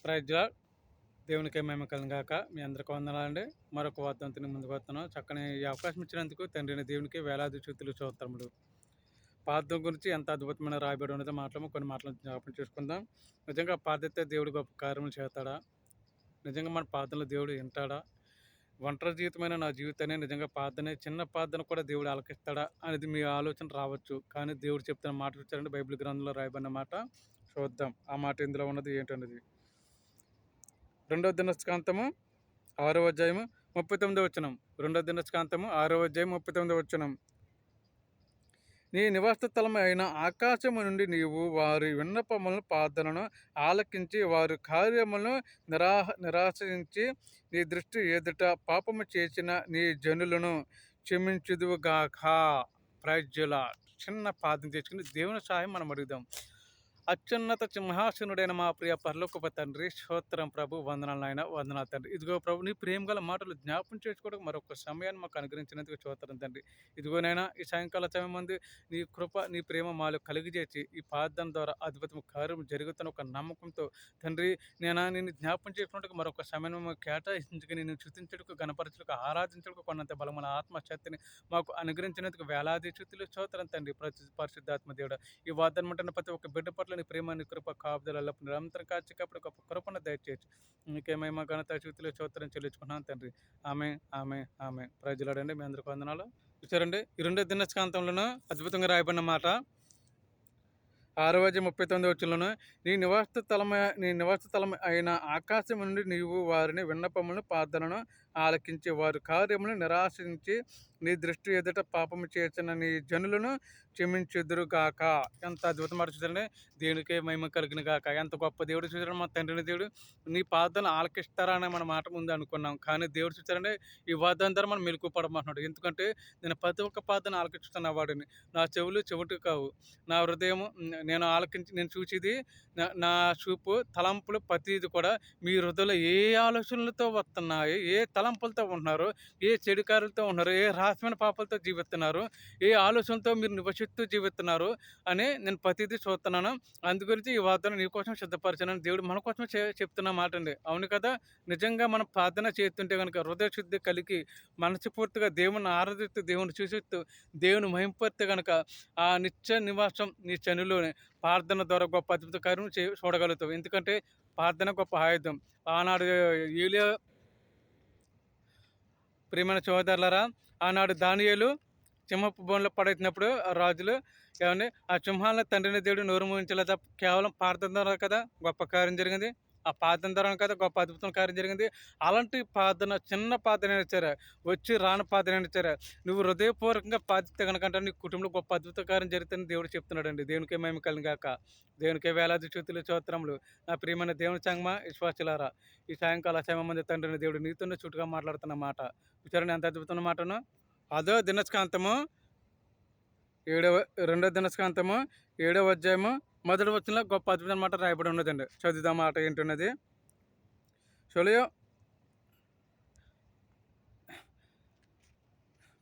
Praise lord. దేవునికే మహిమ కలుగుగాక. మీ అందరికీ వందనాలండి. మరొక వార్తంతో ముందుకు వస్తున్నాం. చక్కని ఈ అవకాశం ఇచ్చినందుకు తండ్రిని దేవునికి వేలాది స్తుతులు స్తోత్రములు. ప్రార్థన గురించి ఎంత అద్భుతమైన రాయబడి ఉన్నదో కొన్ని మాటలు జ్ఞాపకం చేసుకుందాం. నిజంగా ప్రార్థిస్తే దేవుడు గొప్ప కార్యములు చేస్తాడా? నిజంగా మన ప్రార్థనలు దేవుడు వింటాడా? ఒంటరి జీవితమైన నా జీవితాన్ని నిజంగా చిన్న ప్రార్థన కూడా దేవుడు ఆలకిస్తాడా అనేది మీ ఆలోచన రావచ్చు. కానీ దేవుడు చెప్తున్న మాట చూచారండి, బైబిల్ గ్రంథంలో రాయబడిన మాట చూద్దాం. ఆ మాట ఇందులో ఉన్నది ఏంటన్నది. 2వ దినస్కాంతము 6వ అధ్యాయము 39వ వచనం. 2వ దినస్కాంతము 6వ అధ్యాయం 39వ వచనం. నీ నివాస స్థలం అయిన ఆకాశము నుండి నీవు వారి విన్నపములను ప్రార్థనను ఆలకించి వారి కార్యములను నిరాశించి నీ దృష్టి ఎదుట పాపము చేసిన నీ జనులను క్షమించుదువుగాక. Praise lord. చిన్న ప్రార్థన చేసుకుని దేవుని సహాయం మనం అడుగుదాం. అత్యున్నత సింహాసనుడైన మా ప్రియ పరలోకపు తండ్రి, స్తోత్రం ప్రభు, వందనాలు నాయన, వందనాలు తండ్రి. ఇదిగో ప్రభు, నీ ప్రేమ గల మాటలు జ్ఞాపం చేసుకోవడం మరొక సమయాన్ని మాకు అనుగ్రహించినందుకు స్తోత్రం తండ్రి. ఇదిగోనైనా ఈ సాయంకాల సమయం మంది నీ కృప, నీ ప్రేమ మాలో కలిగజేసి ఈ ప్రార్థన ద్వారా అద్భుతం కార్యం జరుగుతున్న ఒక నమ్మకంతో తండ్రి, నిన్ను జ్ఞాపం చేసుకున్నట్టుకు మరొక సమయం కేటాయించుకుని నేను స్తుతించడానికి, గణపరచులకు, ఆరాధించడానికి కొన్నంత బలమైన ఆత్మశక్తిని మాకు అనుగ్రహించినందుకు వేలాది స్తుతులు స్తోత్రం తండ్రి. పరిశుద్ధాత్మ దేవుడు, ఈ వాగ్దానం అంటున్న ప్రతి ఒక్క బిడ్డ పట్ల నీ ప్రేమ, నీ కృప, కాపుదల నిరంతరం కాచికప్పుడు గొప్ప కృపను దయచేయచ్చు. నీకేమేమో ఘనత స్తుతులు స్తోత్రం చెల్లించుకున్నాను తండ్రి. ఆమె ఆమె ఆమె ప్రజలాడండి. మీ అందరికీ వందనాలు. చూసారండి, ఈ 2వ దినస్కాంతంలోనూ అద్భుతంగా రాయబడిన మాట 6వ అధ్యాయం 39వ వచనంలోను, నీ నివాస స్థలం అయిన ఆకాశం నుండి నీవు వారిని విన్నపములను ప్రార్థనను ఆలకించి వారి కార్యములను నిరాశించి నీ దృష్టి ఎదుట పాపము చేసిన నీ జనులను క్షమించుదురుగాక. ఎంత అద్భుతం చూడండి. దేవునికే మహిమ కలిగిన గాక. ఎంత గొప్ప దేవుడు చూసాడు మా తండ్రిని. దేవుడు నీ ప్రార్థన ఆలకిస్తారా అని మన మాట ముందు అనుకున్నాం. కానీ దేవుడు చూసారండి, ఈ వాగ్దానం ద్వారా మనం మెలకు పడమంటున్నాడు. ఎందుకంటే నేను ప్రతి ఒక్క ప్రార్థన ఆలకిస్తున్న వాడిని. నా చెవులు చెవిటి కావు, నా హృదయం నేను చూసేది, నా చూపు, తలంపులు ప్రతిది కూడా మీ హృదయంలో ఏ ఆలోచనలతో వస్తున్నాయి, ఏ తలంపులతో ఉంటున్నారు, ఏ చెడుకారులతో ఉన్నారు, ఏ రహస్యమైన పాపాలతో జీవిస్తున్నారు, ఏ ఆలోచనతో మీరు నివసిస్తూ జీవిస్తున్నారు అని నేను ప్రతిదీ చూస్తున్నాను. అందుగురించి ఈ వార్తను నీ కోసం సిద్ధపరిచానని దేవుడు మన కోసం చెప్తున్న మాట అండి. అవును కదా. నిజంగా మనం ప్రార్థన చేస్తుంటే కనుక హృదయ శుద్ధి కలిగి మనస్ఫూర్తిగా దేవుని ఆరాధిస్తూ, దేవుని చూసిస్తూ, దేవుని మహింపడితే కనుక ఆ నిత్య నివాసం నీ చనులోనే ప్రార్థన ద్వారా గొప్ప అద్భుత కార్యం చూడగలుగుతావు. ఎందుకంటే ప్రార్థన గొప్ప ఆయుధం. ఆనాడు ఏలియా ప్రియమైన సోదరులారా, ఆనాడు దానియేలు సింహపు బోన్లో పడేసినప్పుడు ఆ రాజులు ఏమండి, ఆ సింహాలను తండ్రిని దేవుడు నోరు మూయించలేదా? కేవలం ప్రార్థన ద్వారా కదా గొప్ప కార్యం జరిగింది. ఆ ప్రార్థన ద్వారా కదా గొప్ప అద్భుతం కార్యం జరిగింది. అలాంటి ప్రార్థన, చిన్న ప్రార్థన అయినా సరే, వచ్చి రాని ప్రార్థన అయినా సరే, నువ్వు హృదయపూర్వకంగా ప్రార్థిస్తే కనుక నీ కుటుంబంలో గొప్ప అద్భుత కార్యం జరుగుతుందని దేవుడు చెప్తున్నాడు అండి. దేవునికే మహిమ కలుగుగాక. దేవునికే వేలాది స్తుతులు స్తోత్రములు. నా ప్రియమైన దేవుని సంగమా, విశ్వాసులారా, ఈ సాయంకాల సమయం మంది తండ్రిని దేవుడు నీతోనే చుట్టుగా మాట్లాడుతున్న మాట విచారణ ఎంత అద్భుతమైన మాటను. అదో దినస్కాంతము 2వ దినస్కాంతము 7వ అధ్యాయము 1వ వచనంలో గొప్ప అద్భుతమైన మాట రాయబడి ఉన్నదండి. చదువుదాం మాట ఏంటున్నది. చూడయో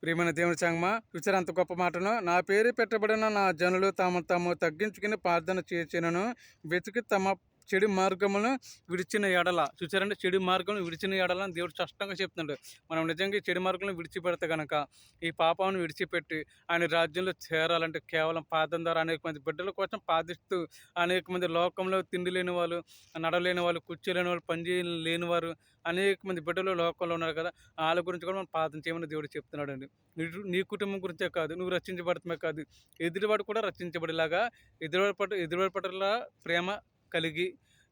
ప్రియమైన దేవుని సంగమా, చూసారు అంత గొప్ప మాటను. నా పేరు పెట్టబడిన నా జనులు తాము తగ్గించుకుని ప్రార్థన చేసినను వెతికి తమ చెడు మార్గములను విడిచిన ఎడల. చూసారంటే, చెడు మార్గం విడిచిన ఎడల అని దేవుడు స్పష్టంగా చెప్తున్నాడు. మనం నిజంగా చెడు మార్గంలో విడిచిపెడితే కనుక ఈ పాపాలను విడిచిపెట్టి ఆయన రాజ్యంలో చేరాలంటే కేవలం ప్రార్థన ద్వారా అనేక మంది బిడ్డల కోసం ప్రార్థిస్తూ, అనేక మంది లోకంలో తిండి లేని వాళ్ళు, నడలేని వాళ్ళు, కూర్చోలేని వాళ్ళు, పని లేని వారు, అనేక మంది బిడ్డలు లోకంలో ఉన్నారు కదా, వాళ్ళ గురించి కూడా మనం ప్రార్థన చేయమని దేవుడు చెప్తున్నాడు అండి. నీ కుటుంబం గురించే కాదు, నువ్వు రక్షించబడటమే కాదు, ఎదుటివాడు కూడా రక్షించబడేలాగా, ఎదురువాడి పట్ల ప్రేమ కలిగి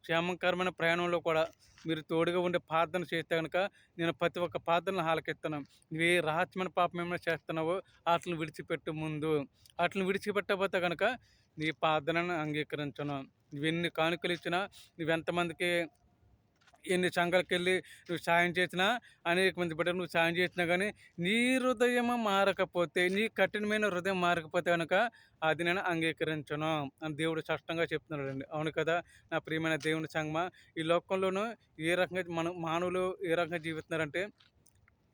క్షేమకరమైన ప్రయాణంలో కూడా మీరు తోడుగా ఉండే ప్రార్థన చేస్తే కనుక నేను ప్రతి ఒక్క ప్రార్థనలు ఆలకిస్తాను. నువ్వు ఏ రహస్యమైన పాపం ఏమైనా చేస్తున్నావో వాటిని విడిచిపెట్టు. ముందు వాటిని విడిచిపెట్టకపోతే కనుక నీ ప్రార్థనను అంగీకరించను. నువ్వెన్ని కానుకలు ఇచ్చినా, నువ్వెంతమందికి ఎన్ని సంఘాలకు వెళ్ళి నువ్వు సాయం చేసినా, అనేక మంది బిడ్డలు నువ్వు సాయం చేసినా కానీ నీ హృదయం మారకపోతే, నీ కఠినమైన హృదయం మారకపోతే కనుక అది నేను అంగీకరించను అని దేవుడు స్పష్టంగా చెప్తున్నాడు అండి. అవును కదా నా ప్రియమైన దేవుని సంగమా. ఈ లోకంలోనూ ఏ రకంగా మానవులు ఏ రకంగా జీవిస్తున్నారంటే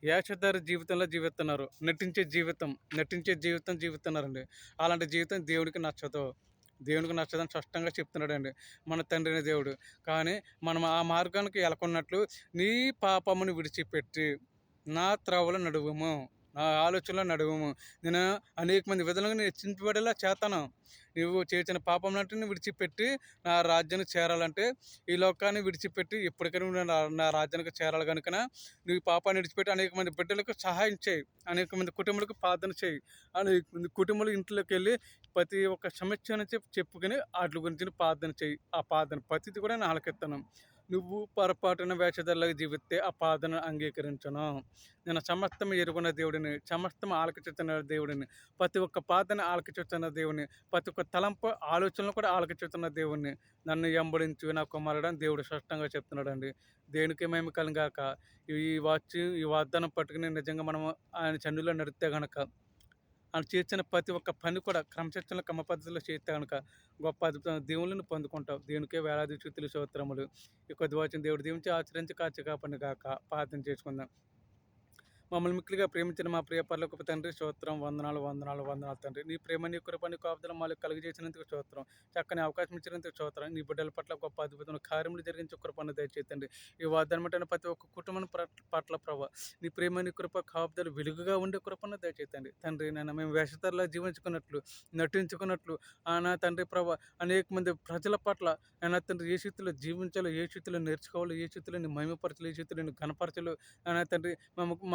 వేషధారి జీవితంలో జీవిస్తున్నారు. నటించే జీవితం జీవిస్తున్నారండి. అలాంటి జీవితం దేవుడికి నచ్చదు. దేవునికి నచ్చదని స్పష్టంగా చెప్తున్నాడండి మన తండ్రి అయిన దేవుడు. కానీ మనం ఆ మార్గానికి ఎలకొన్నట్లు నీ పాపమును విడిచిపెట్టి నా త్రోవలో నడువుము, నా ఆలోచనలో నడువుము. నేను అనేక మంది విధులుగా నేను హెచ్చింపబడేలా చేస్తాను. నువ్వు చేసిన పాపములన్నిటిని విడిచిపెట్టి నా రాజ్యానికి చేరాలంటే, ఈ లోకాన్ని విడిచిపెట్టి ఎప్పటికైనా నువ్వు నా రాజ్యానికి చేరాలి కనుకన నువ్వు ఈ పాపాన్ని విడిచిపెట్టి అనేక మంది బిడ్డలకు సహాయం చేయి, అనేక మంది కుటుంబాలకు ప్రార్థన చేయి, అనేక మంది కుటుంబాలు ఇంట్లోకి వెళ్ళి ప్రతి ఒక్క సమస్య నుంచి చెప్పుకొని వాటి గురించి ప్రార్థన చేయి. ఆ ప్రార్థన ప్రతిది కూడా నేను ఆలకిస్తాను. నువ్వు పొరపాటున వేషధారులాగా జీవిస్తే ఆ ప్రార్థన అంగీకరించను. నేను సమస్తం ఎరుగున్న దేవుడిని, సమస్తం ఆలకించుతున్న దేవుడిని, ప్రతి ఒక్క ప్రార్థన ఆలకించుతున్న దేవుడిని, ప్రతి ఒక్క తలంపు ఆలోచనలు కూడా ఆలకించుతున్న దేవుడిని. నన్ను వెంబడించు నా కుమారుడు అని దేవుడు స్పష్టంగా చెప్తున్నాడండి. దేనికి మేము కలుగాక ఈ వాగ్దానం పట్టుకుని నిజంగా మనం ఆయన చన్నులో నడిస్తే గనక ఆయన చేసిన ప్రతి ఒక్క పని కూడా క్రమశిక్షణలో క్రమ పద్ధతిలో చేస్తే కనుక గొప్ప అద్భుతమైన దేవుళ్ళని పొందుకుంటాం. దేవునికే వేలాది స్తుతులు స్తోత్రములు. ఈ కొద్ది వాచిన దేవుడు దీవించి ఆచరించి కాచి కాపాడును గాక. ప్రార్థన చేసుకుందాం. మమ్మల్ని మిక్కిలిగా ప్రేమించిన మా ప్రియ పరలోకపు తండ్రి, స్తోత్రం, వందనాలు వందనాలు వందనాలు తండ్రి. నీ ప్రేమ, నీ కృప, నీ కాపుదల మాకు కలుగజేసినందుకు స్తోత్రం. చక్కని అవకాశం ఇచ్చినందుకు స్తోత్రం. నీ బిడ్డల పట్ల గొప్ప అద్భుతమైన కార్యములు జరిగించే కృపను దయచేతండి. ఈ వాగ్దానం ప్రతి ఒక్క కుటుంబం పట్ల ప్రభావ నీ ప్రేమ, నీ కృప, కాపుదల వెలుగుగా ఉండే కృపను దయచేతండి. తండ్రి నన్ను మేము వేషధారులా జీవించుకున్నట్లు, నటించుకున్నట్లు నా తండ్రి ప్రభావ అనేక మంది ప్రజల పట్ల నా తండ్రి ఏ స్థితిలో జీవించాలో, ఏ స్థితిలో నేర్చుకోవాలో, ఏ స్థితిలో నీ మహిమపరచలు, ఏ స్థితిలో నీ ఘనపరచలు నా తండ్రి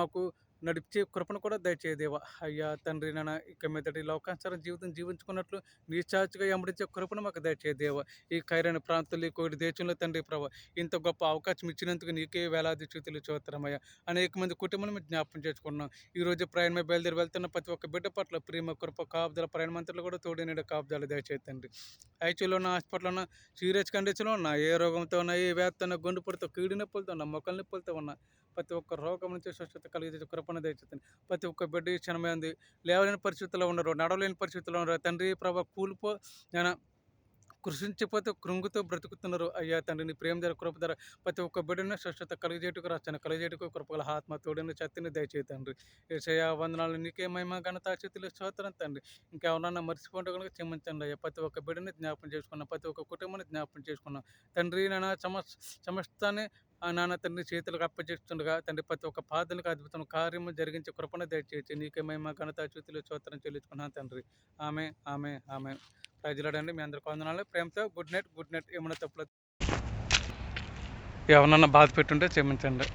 మాకు నడిచే కృపను కూడా దయచేదేవా. అయ్యా తండ్రి నాన్న ఇక మీదటి లోకానుసారం జీవితం జీవించుకున్నట్లు నీ చాచుగా ఎమడించే కృపను మాకు దయచేదేవా. ఈ ఖైరైన ప్రాంతాల్లో కోటి దేశంలో తండ్రి ప్రభావ ఇంత గొప్ప అవకాశం ఇచ్చినందుకు నీకే వేలాది స్తుతులు స్తోత్రమయ్యా. అనేక మంది కుటుంబాలను మేము జ్ఞాపకం చేసుకున్నాం. ఈరోజు ప్రయాణమే బయలుదేరి వెళ్తున్న ప్రతి ఒక్క బిడ్డ పట్ల ప్రేమ కృప కాపుదల ప్రయాణ మంత్రులు కూడా తోడినీడ కాపుదల దయచేతండి. ఐసీయూలో ఉన్న హాస్పిటల్లో ఉన్న సీరియస్ కండిషన్లో ఉన్నా, ఏ రోగంతో ఉన్నా, ఏ వ్యాధితో ఉన్నా, గుండె పొడితో, కీడు నొప్పులతో ఉన్నా, మొక్కల నొప్పులతో ఉన్నా, ప్రతి ఒక్క రోగం నుంచి స్వస్థత కలిగించే కృపను దయచేతండి. ప్రతి ఒక్క బిడ్డ క్షణమైంది లేవలేని పరిస్థితుల్లో ఉన్నారు, నడవలేని పరిస్థితుల్లో ఉన్నారు తండ్రి ప్రభా. నేను కృషించిపోతే కృంగుతో బ్రతుకుతున్నారు. అయ్యా తండ్రి నీ ప్రేమ ధర కృప ధర ప్రతి ఒక్క బిడ్డను స్వచ్ఛత కలిగజేటుకు రాస్తాను, కలిగజేటుకు కృపగల ఆత్మ తోడిని శక్తిని దయచేతండి. యేసయ్యా వందనాలు, నీకే మహిమ ఘనత స్థితిలో స్తోత్రం తండ్రి. ఇంకెవరన్నా మర్చిపోతే కనుక క్షమించండి అయ్యా. ప్రతి ఒక్క బిడ్డని జ్ఞాపం చేసుకున్నాం, ప్రతి ఒక్క కుటుంబాన్ని జ్ఞాపం చేసుకున్నాం తండ్రి. నాన్న సమస్తాన్ని నాన్న తండ్రి చేతులకు అప్పచెప్తుండగా తండ్రి ప్రతి ఒక్క ప్రార్థనకు అద్భుతం కార్యము జరిగించే కృపను దయచేసి నీకే మహిమ ఘనత స్థితిలో స్తోత్రం చెల్లించుకున్నాను తండ్రి. ఆమె ఆమె ఆమె ప్రజలాడండి. మీ అందరికీ వందనాలు. ప్రేమతో గుడ్ నైట్. ఏమన్నా తప్పులు ఎవరన్నా బాధ పెట్టుంటే క్షమించండి.